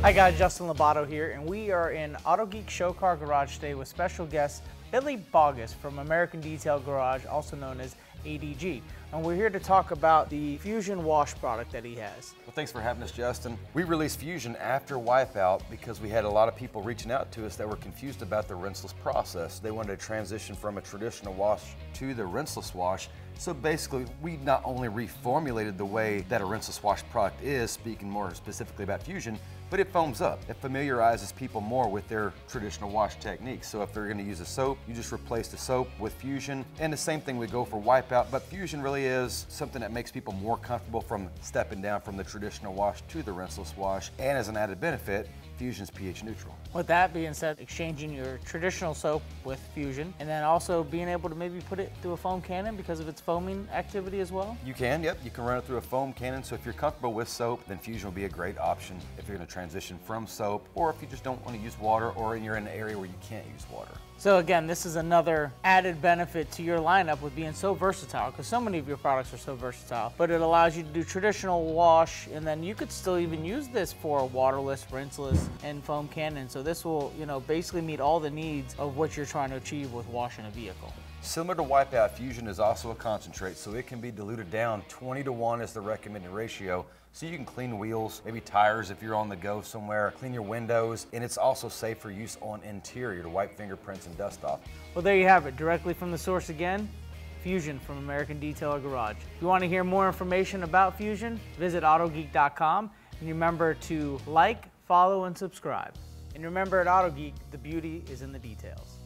Hi guys, Justin Labato here, and we are in Autogeek Show Car Garage today with special guest Billy Bogus from American Detail Garage, also known as ADG. And we're here to talk about the Fuzion wash product that he has. Well, thanks for having us, Justin. We released Fuzion after Wipeout because we had a lot of people reaching out to us that were confused about the rinseless process. They wanted to transition from a traditional wash to the rinseless wash. So basically, we not only reformulated the way that a rinseless wash product is, speaking more specifically about Fuzion, but it foams up. It familiarizes people more with their traditional wash techniques. So if they're gonna use a soap, you just replace the soap with Fuzion. And the same thing would go for Wipeout, but Fuzion really is something that makes people more comfortable from stepping down from the traditional wash to the rinseless wash. And as an added benefit, Fuzion's pH neutral. With that being said, exchanging your traditional soap with Fuzion, and then also being able to maybe put it through a foam cannon because of its foaming activity as well? You can, yep. You can run it through a foam cannon. So if you're comfortable with soap, then Fuzion will be a great option if you're gonna transition from soap, or if you just don't wanna use water, or you're in an area where you can't use water. So again, this is another added benefit to your lineup with being so versatile, because so many of your products are so versatile, but it allows you to do traditional wash, and then you could still even use this for waterless, rinseless, and foam cannon. So this will, basically meet all the needs of what you're trying to achieve with washing a vehicle. Similar to Wipeout, Fuzion is also a concentrate, so it can be diluted down. 20:1 is the recommended ratio. So you can clean wheels, maybe tires if you're on the go somewhere, clean your windows, and it's also safe for use on interior to wipe fingerprints and dust off. Well, there you have it, directly from the source again, Fuzion from American Detail Garage. If you want to hear more information about Fuzion, visit Autogeek.com, and remember to like, follow, and subscribe. And remember, at Autogeek, the beauty is in the details.